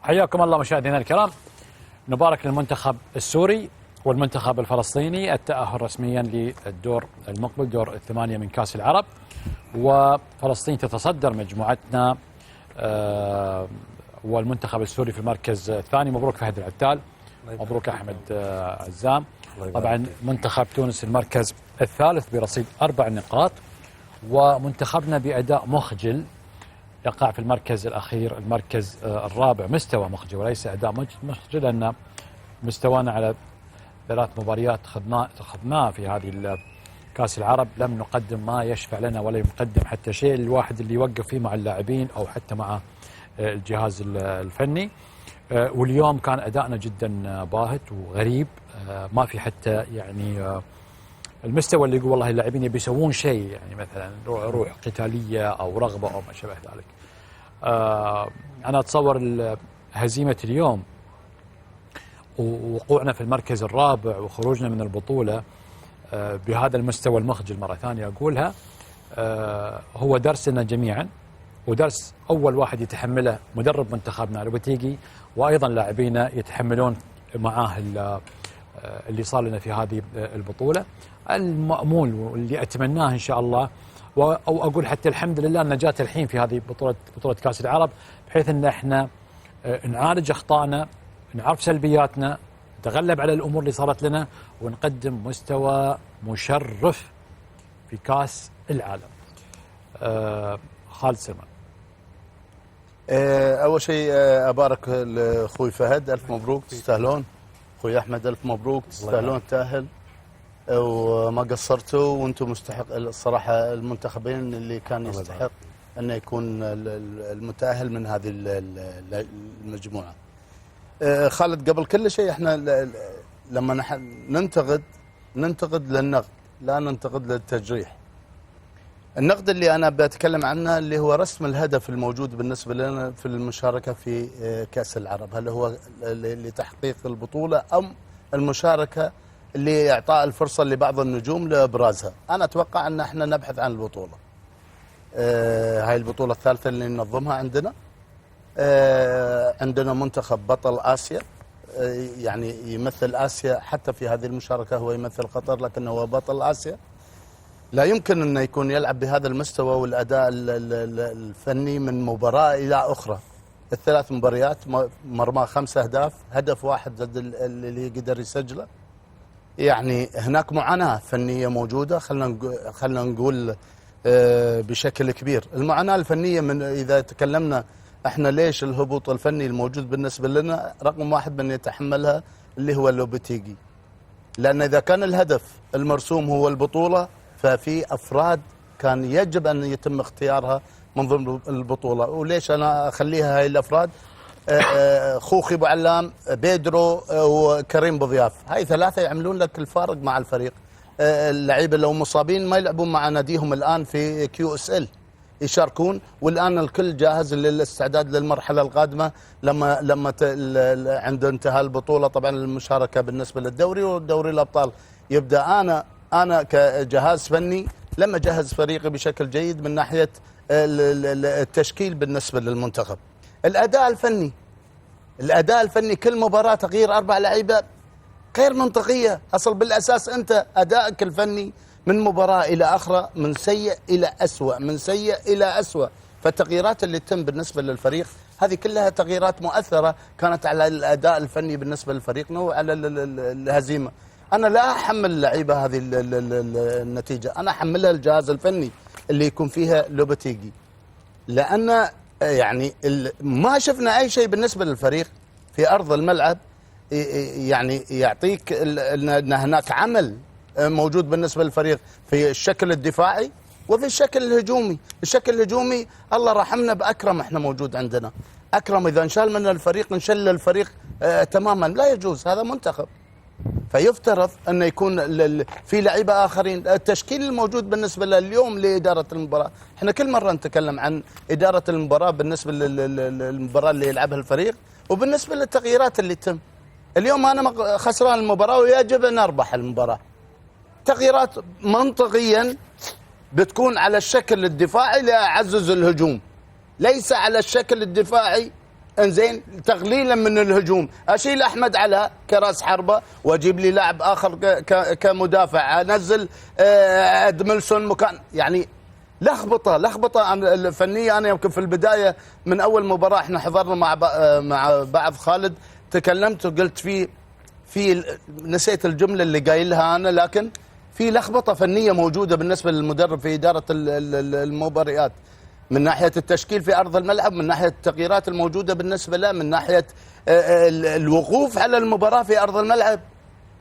حياكم الله مشاهدينا الكرام. نبارك للمنتخب السوري والمنتخب الفلسطيني التأهل رسميا للدور المقبل، دور الثمانية من كأس العرب، وفلسطين تتصدر مجموعتنا والمنتخب السوري في المركز الثاني. مبروك فهد العتال، مبروك أحمد عزام. طبعا منتخب تونس المركز الثالث برصيد 4 نقاط، ومنتخبنا بأداء مخجل يقع في المركز الأخير، المركز الرابع، مستوى مخجل وليس أداء مخجل، لأن مستوانا على 3 مباريات خضناه في هذه كأس العرب لم نقدم ما يشفع لنا ولا يقدم حتى شيء الواحد اللي يوقف فيه مع اللاعبين أو حتى مع الجهاز الفني. واليوم كان أداءنا جدا باهت وغريب، ما في حتى يعني المستوى اللي يقول والله اللاعبين يبي يسوون شيء، يعني مثلا روح قتالية أو رغبة أو ما شابه ذلك. أنا أتصور هزيمة اليوم ووقوعنا في المركز الرابع وخروجنا من البطولة بهذا المستوى المخجل، مرة ثانية أقولها، هو درس لنا جميعا، ودرس أول واحد يتحمله مدرب منتخبنا لوبتيجي، وأيضا لاعبينا يتحملون معاه اللي صار لنا في هذه البطولة. المأمول واللي أتمناه إن شاء الله، أو أقول حتى الحمد لله النجاة الحين في هذه بطولة كأس العرب، بحيث أن احنا نعالج أخطائنا، نعرف سلبياتنا، نتغلب على الأمور اللي صارت لنا، ونقدم مستوى مشرف في كأس العالم. خالد سلمان. أول شيء أبارك لأخوي فهد، ألف مبروك، تستاهلون. أخوي أحمد ألف مبروك، تستاهلون تأهل وما قصرتوا، وأنتم مستحق الصراحة. المنتخبين اللي كان يستحق أنه يكون المتأهل من هذه المجموعة. خالد، قبل كل شيء احنا لما ننتقد للنقد، لا ننتقد للتجريح. النقد اللي أنا بتكلم عنه اللي هو رسم الهدف الموجود بالنسبة لنا في المشاركة في كأس العرب، هل هو لتحقيق البطولة أم المشاركة لإعطاء الفرصة لبعض النجوم لإبرازها؟ أنا أتوقع أن احنا نبحث عن البطولة. هاي البطولة الثالثة اللي ننظمها عندنا. عندنا منتخب بطل آسيا، يعني يمثل آسيا حتى في هذه المشاركة، هو يمثل قطر لكنه هو بطل آسيا. لا يمكن أن يكون يلعب بهذا المستوى والأداء الفني من مباراة إلى أخرى. ال3 مباريات مرمى 5 أهداف، هدف واحد ضد اللي قدر يسجله. يعني هناك معاناة فنية موجودة، خلنا نقول بشكل كبير. المعاناة الفنية، من إذا تكلمنا احنا ليش الهبوط الفني الموجود بالنسبة لنا، رقم واحد من يتحملها اللي هو لوبتيجي، لأن إذا كان الهدف المرسوم هو البطولة، ففي أفراد كان يجب أن يتم اختيارها من ضمن البطولة. وليش أنا أخليها هاي الأفراد؟ خوخي أبو علام، بيدرو، وكريم بضياف، هاي 3 يعملون لك الفارق مع الفريق. اللعيبة لو مصابين ما يلعبون مع ناديهم الآن في QSL، يشاركون، والآن الكل جاهز للاستعداد للمرحلة القادمة لما عند انتهاء البطولة طبعا المشاركة بالنسبة للدوري ودوري الأبطال يبدأ. أنا كجهاز فني لما جهز فريقي بشكل جيد من ناحية التشكيل بالنسبة للمنتخب. الأداء الفني كل مباراة تغيير 4 لعيبة غير منطقية. أصل بالأساس أنت أدائك الفني من مباراة إلى أخرى من سيء إلى أسوأ، من سيء إلى أسوأ. فالتغييرات اللي تتم بالنسبة للفريق هذه كلها تغييرات مؤثرة كانت على الأداء الفني بالنسبة لفريقنا وعلى الهزيمة. أنا لا أحمل اللعيبة هذه النتيجة، أنا أحملها الجهاز الفني اللي يكون فيها لوبتيجي، لأن يعني ما شفنا أي شيء بالنسبة للفريق في أرض الملعب يعني يعطيك أن هناك عمل موجود بالنسبة للفريق في الشكل الدفاعي وفي الشكل الهجومي. الشكل الهجومي الله رحمنا بأكرم، احنا موجود عندنا أكرم، إذا انشال من الفريق انشل الفريق تماما، لا يجوز، هذا منتخب. فيفترض أن يكون في لعيبة آخرين. التشكيل الموجود بالنسبة لليوم لإدارة المباراة، احنا كل مرة نتكلم عن إدارة المباراة بالنسبة للمباراة اللي يلعبها الفريق وبالنسبة للتغييرات اللي تتم. اليوم أنا خسران المباراة ويجب أن أربح المباراة. تغييرات منطقيا بتكون على الشكل الدفاعي لأعزز الهجوم، ليس على الشكل الدفاعي انزين تقليلا من الهجوم، اشيل احمد علاء كراس حربه واجيب لي لاعب اخر كمدافع، انزل ادملسون مكان، يعني لخبطه فنيه. انا يمكن في البدايه من اول مباراه احنا حضرنا مع بعض خالد، تكلمت وقلت في نسيت الجمله اللي قايلها انا، لكن في لخبطه فنيه موجوده بالنسبه للمدرب في اداره المباريات، من ناحيه التشكيل في ارض الملعب، من ناحيه التغييرات الموجوده بالنسبه له، من ناحيه الوقوف على المباراه في ارض الملعب.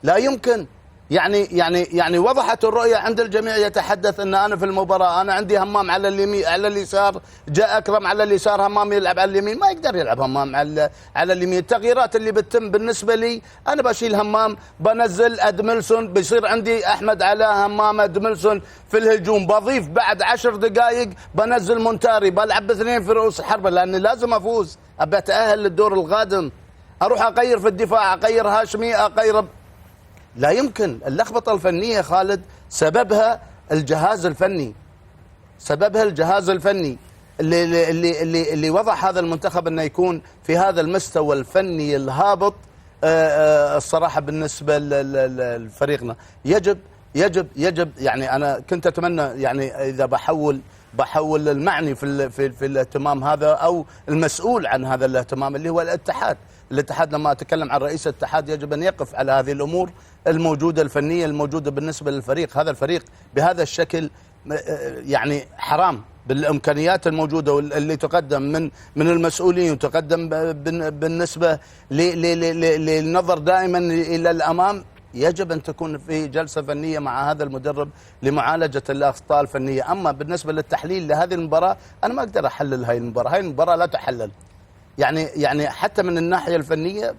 لا يمكن، يعني وضحت الرؤيه عند الجميع. يتحدث ان انا في المباراه انا عندي همام على اليمين على اليسار، جاء اكرم على اليسار، همام يلعب على اليمين، ما يقدر يلعب همام على اليمين. التغييرات اللي بتتم بالنسبه لي، انا بشيل همام، بنزل ادملسون، بيصير عندي احمد علاء، همام، ادملسون في الهجوم، بضيف بعد 10 دقائق بنزل مونتاري، بلعب باثنين في رؤوس الحربه لاني لازم افوز، ابي اتاهل للدور القادم. اروح اغير في الدفاع، اغير هاشمي، اغير، لا يمكن. اللخبطه الفنيه خالد سببها الجهاز الفني، اللي وضع هذا المنتخب انه يكون في هذا المستوى الفني الهابط. الصراحه بالنسبه لفريقنا يجب يعني انا كنت اتمنى، يعني اذا بحول المعني في الاهتمام هذا او المسؤول عن هذا الاهتمام اللي هو الاتحاد لما اتكلم عن رئيس الاتحاد يجب ان يقف على هذه الامور الموجوده الفنيه الموجوده بالنسبه للفريق. هذا الفريق بهذا الشكل يعني حرام بالامكانيات الموجوده واللي تقدم من المسؤولين، وتقدم بالنسبه للنظر دائما الى الامام. يجب ان تكون في جلسه فنيه مع هذا المدرب لمعالجه الاخطاء الفنيه. اما بالنسبه للتحليل لهذه المباراه، انا ما اقدر احلل هاي المباراه لا تحلل. يعني حتى من الناحيه الفنيه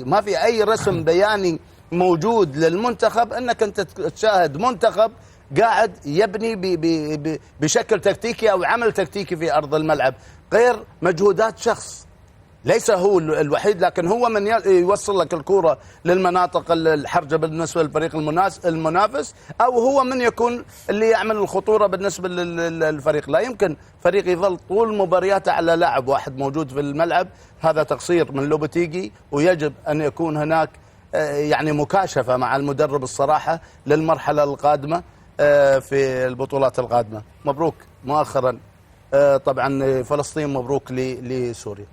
ما في اي رسم بياني موجود للمنتخب انك انت تشاهد منتخب قاعد يبني بشكل تكتيكي او عمل تكتيكي في ارض الملعب، غير مجهودات شخص. ليس هو الوحيد، لكن هو من يوصل لك الكرة للمناطق الحرجة بالنسبة للفريق المنافس، أو هو من يكون اللي يعمل الخطورة بالنسبة للفريق. لا يمكن فريق يظل طول مبارياته على لاعب واحد موجود في الملعب، هذا تقصير من لوبتيجي، ويجب أن يكون هناك يعني مكاشفة مع المدرب الصراحة للمرحلة القادمة في البطولات القادمة. مبروك مؤخرا طبعا فلسطين، مبروك لسوريا.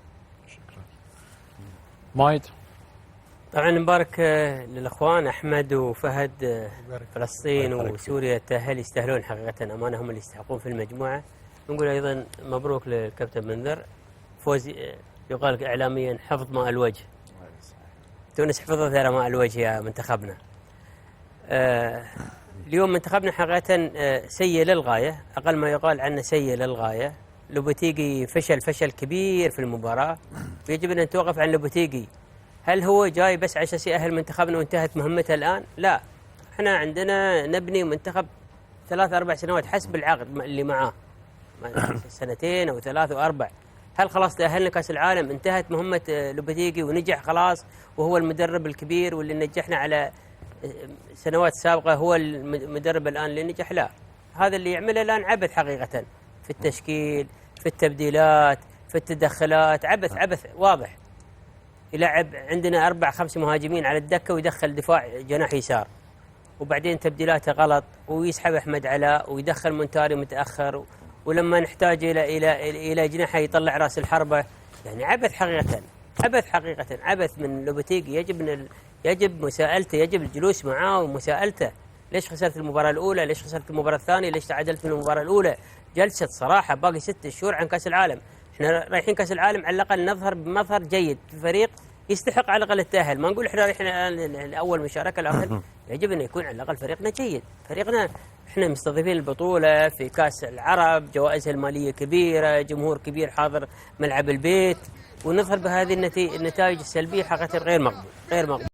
مايد. طبعا مبارك للاخوان احمد وفهد، فلسطين وسوريا تاهل، يستاهلون حقيقه، امانه هم اللي يستحقون في المجموعه. نقول ايضا مبروك للكابتن منذر، فوز يقال اعلاميا حفظ ماء الوجه. تونس حفظت على ماء الوجه يا منتخبنا. اليوم منتخبنا حقيقه سيء للغايه، اقل ما يقال عنه سيء للغايه. لوبتيجي فشل كبير في المباراة، ويجب أن نتوقف عن لوبتيجي. هل هو جاي بس على أساس يأهل منتخبنا وانتهت مهمته الآن؟ لا، احنا عندنا نبني منتخب 3-4 سنوات حسب العقد اللي معاه، 2 أو 3 أو 4. هل خلاص تأهلنا كأس العالم انتهت مهمة لوبتيجي ونجح خلاص وهو المدرب الكبير واللي نجحنا على سنوات سابقة هو المدرب الآن اللي نجح؟ لا، هذا اللي يعمله الآن عبث حقيقة في التشكيل، في التبديلات، في التدخلات، عبث واضح. يلعب عندنا 4-5 مهاجمين على الدكة ويدخل دفاع جناح يسار، وبعدين تبديلاته غلط، ويسحب أحمد علاء ويدخل مونتاري متأخر، ولما نحتاج إلى جناح يطلع رأس الحربة. يعني عبث حقيقة، عبث من لوبتيجي. يجب مساءلته، يجب الجلوس معاه ومساءلته. ليش خسرت المباراة الأولى؟ ليش خسرت المباراة الثانية؟ ليش تعادلت من المباراة الأولى؟ جلسة صراحة، باقي 6 شهور عن كأس العالم، احنا رايحين كأس العالم على الأقل نظهر بمظهر جيد في فريق يستحق على الأقل التأهل. ما نقول احنا رايحين الأول مشاركة، لكن يجب أن يكون على الأقل فريقنا جيد. فريقنا احنا مستضيفين البطولة في كأس العرب، جوائزها المالية كبيرة، جمهور كبير حاضر ملعب البيت، ونظهر بهذه النتائج السلبية حقيقة غير مقبول.